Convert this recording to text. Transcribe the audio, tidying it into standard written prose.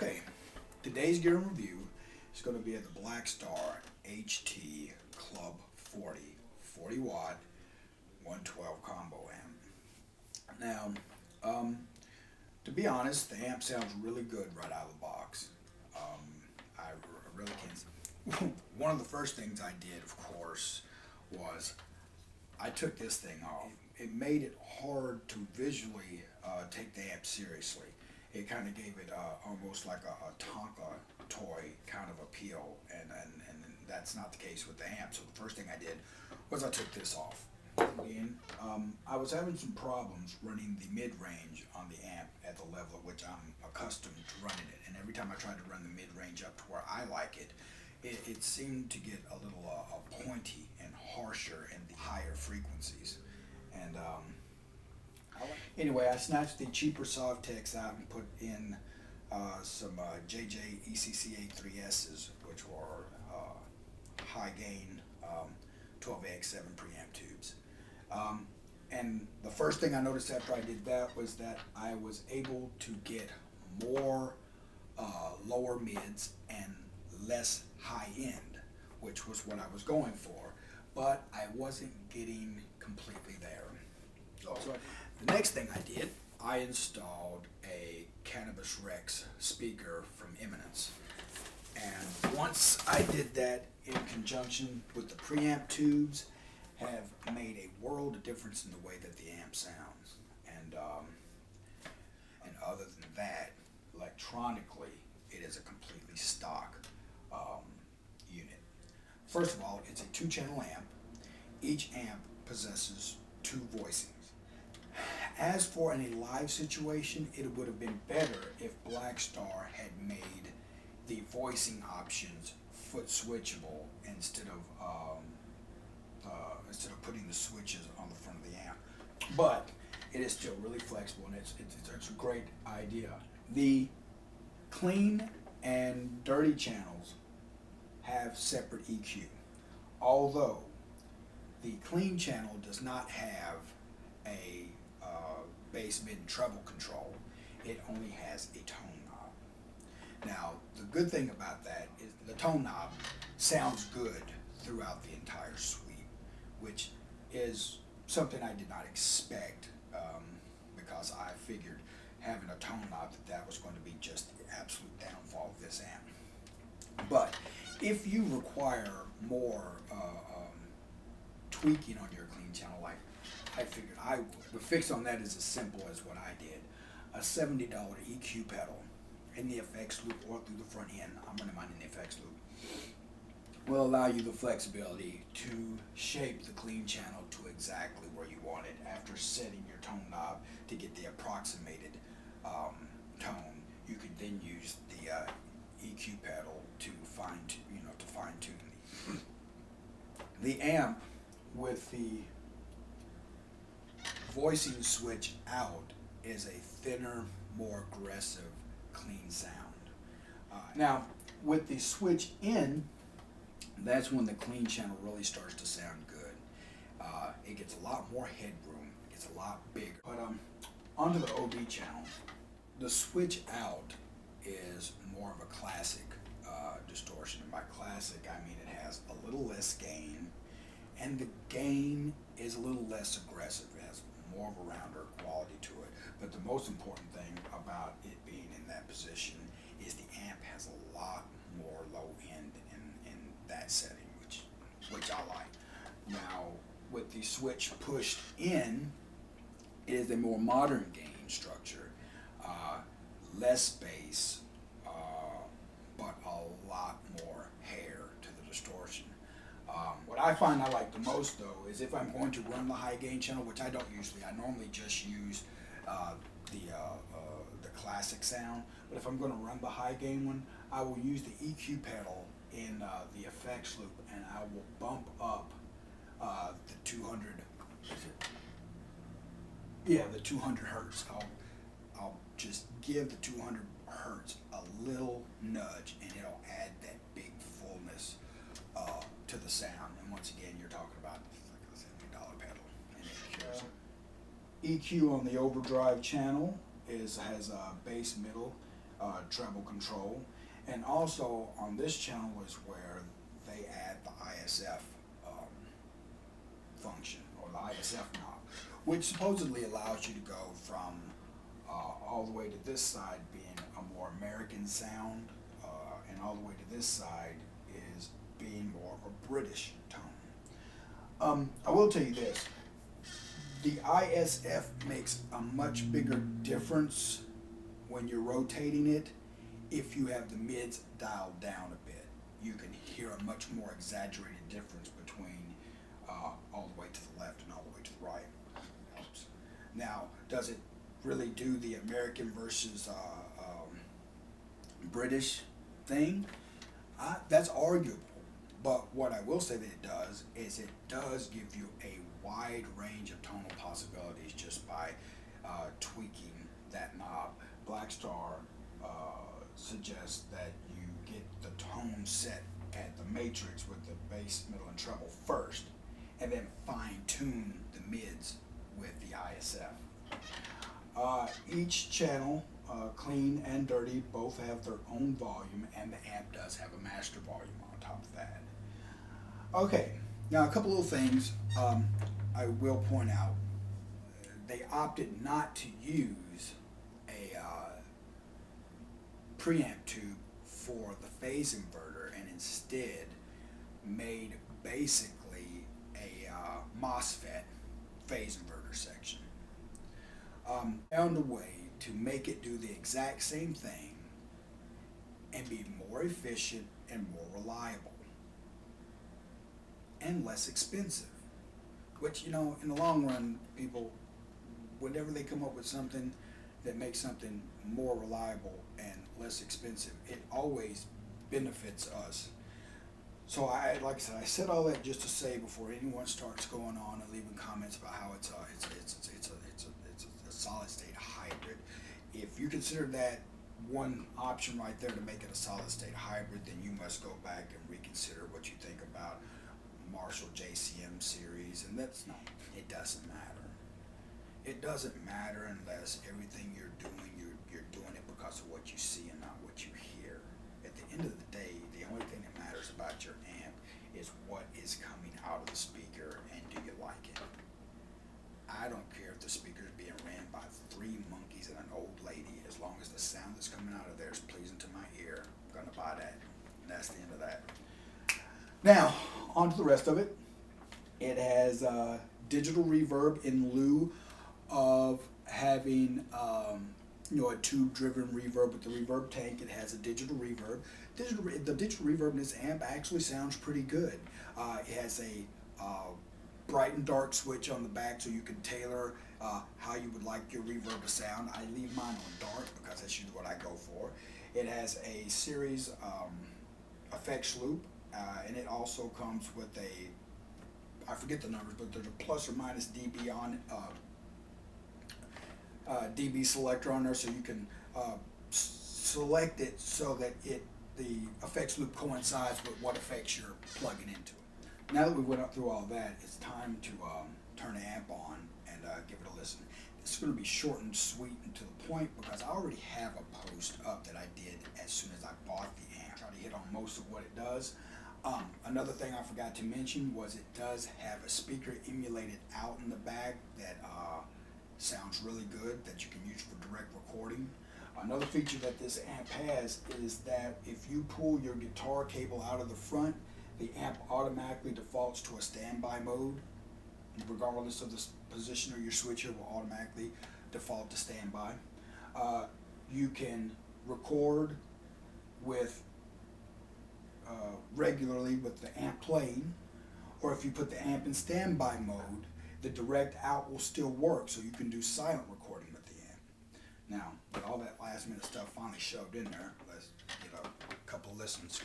Okay, today's gear review is going to be at the Blackstar HT-Club 40 watt 112 combo amp. Now, to be honest, the amp sounds really good right out of the box. I really can't. One of the first things I did, of course, was I took this thing off. It made it hard to visually take the amp seriously. It kind of gave it almost like a Tonka toy kind of appeal, and that's not the case with the amp. So the first thing I did was I took this off. And I was having some problems running the mid-range on the amp at the level at which I'm accustomed to running it, and every time I tried to run the mid-range up to where I like it, it seemed to get a little pointy and harsher in the higher frequencies. And anyway, I snatched the cheaper Sovtex out and put in some JJ ECC83S's, which were high gain 12AX7 preamp tubes. And the first thing I noticed after I did that was that I was able to get more lower mids and less high end, which was what I was going for, but I wasn't getting completely there. So the next thing I did, I installed a Cannabis Rex speaker from Eminence. And once I did that in conjunction with the preamp tubes, have made a world of difference in the way that the amp sounds. And other than that, electronically, it is a completely stock unit. First of all, it's a 2-channel amp. Each amp possesses 2 voicings. As for in a live situation, it would have been better if Blackstar had made the voicing options foot switchable instead of putting the switches on the front of the amp. But it is still really flexible, and it's a great idea. The clean and dirty channels have separate EQ, although the clean channel does not have a bass, mid, and treble control. It only has a tone knob. Now, the good thing about that is the tone knob sounds good throughout the entire suite, which is something I did not expect, because I figured having a tone knob that was going to be just the absolute downfall of this amp. But if you require more tweaking on your clean channel, like I figured I would, the fix on that is as simple as what I did. A $70 EQ pedal in the effects loop or through the front end, I'm running mine in the effects loop, will allow you the flexibility to shape the clean channel to exactly where you want it. After setting your tone knob to get the approximated tone, you could then use the EQ pedal to fine tune the amp. With the voicing switch out is a thinner, more aggressive, clean sound. Now, with the switch in, that's when the clean channel really starts to sound good. It gets a lot more headroom, it gets a lot bigger. But onto the OB channel, the switch out is more of a classic distortion. And by classic, I mean it has a little less gain, and the gain is a little less aggressive. It has more of a rounder quality to it. But the most important thing about it being in that position is the amp has a lot more low end in that setting, which I like. Now, with the switch pushed in, it is a more modern gain structure, less bass, but a lot more hair to the distortion. What I find I like the most, though, is if I'm going to run the high gain channel, which I don't usually. I normally just use the classic sound. But if I'm going to run the high gain one, I will use the EQ pedal in the effects loop, and I will bump up the 200. The 200 hertz. I'll just give the 200 hertz a little nudge, and it'll add that big fullness to the sound. And once again, you're talking about like a $70 pedal. And EQ on the overdrive channel has a bass, middle, treble control. And also on this channel is where they add the ISF function, or the ISF knob, which supposedly allows you to go from all the way to this side being a more American sound, and all the way to this side is being more of a British tone. I will tell you this, the ISF makes a much bigger difference when you're rotating it. If you have the mids dialed down a bit, you can hear a much more exaggerated difference between all the way to the left and all the way to the right. Helps. Now, does it really do the American versus British thing? That's arguable. But what I will say that it does is it does give you a wide range of tonal possibilities just by tweaking that knob. Blackstar suggests that you get the tone set at the matrix with the bass, middle, and treble first, and then fine tune the mids with the ISF. Each channel, clean and dirty, both have their own volume, and the amp does have a master volume on top of that. Okay, now a couple little things I will point out. They opted not to use a preamp tube for the phase inverter, and instead made basically a MOSFET phase inverter section. Found a way to make it do the exact same thing and be more efficient and more reliable and less expensive, which, you know, in the long run, people, whenever they come up with something that makes something more reliable and less expensive, it always benefits us. So like I said all that just to say, before anyone starts going on and leaving comments about how it's a solid state hybrid. If you consider that one option right there to make it a solid state hybrid, then you must go back and reconsider what you think about Marshall JCM series, and that's not, it doesn't matter. It doesn't matter unless everything you're doing, you're doing it because of what you see and not what you hear. At the end of the day, the only thing that matters about your amp is what is coming out of the speaker, and do you like it? I don't care if the speaker's being ran by 3 monkeys and an old lady. As long as the sound that's coming out of there is pleasing to my ear, I'm gonna buy that. And that's the end of that. Now, on to the rest of it. It has digital reverb in lieu of having a tube-driven reverb with the reverb tank. It has a digital reverb. The digital reverb in this amp actually sounds pretty good. It has a bright and dark switch on the back, so you can tailor how you would like your reverb to sound. I leave mine on dark because that's usually what I go for. It has a series effects loop, and it also comes with a, I forget the numbers, but there's a plus or minus dB on dB selector on there, so you can select it so that the effects loop coincides with what effects you're plugging into it. Now that we went up through all that, it's time to turn the amp on and give it a listen. It's going to be short and sweet and to the point because I already have a post up that I did as soon as I bought the amp. Try to hit on most of what it does. Another thing I forgot to mention was it does have a speaker emulated out in the back that sounds really good, that you can use for direct recording. Another feature that this amp has is that if you pull your guitar cable out of the front, the amp automatically defaults to a standby mode. Regardless of the position of your switcher, will automatically default to standby. You can record with regularly with the amp playing, or if you put the amp in standby mode, the direct out will still work, so you can do silent recording with the amp. Now, with all that last minute stuff finally shoved in there, let's get a couple listens.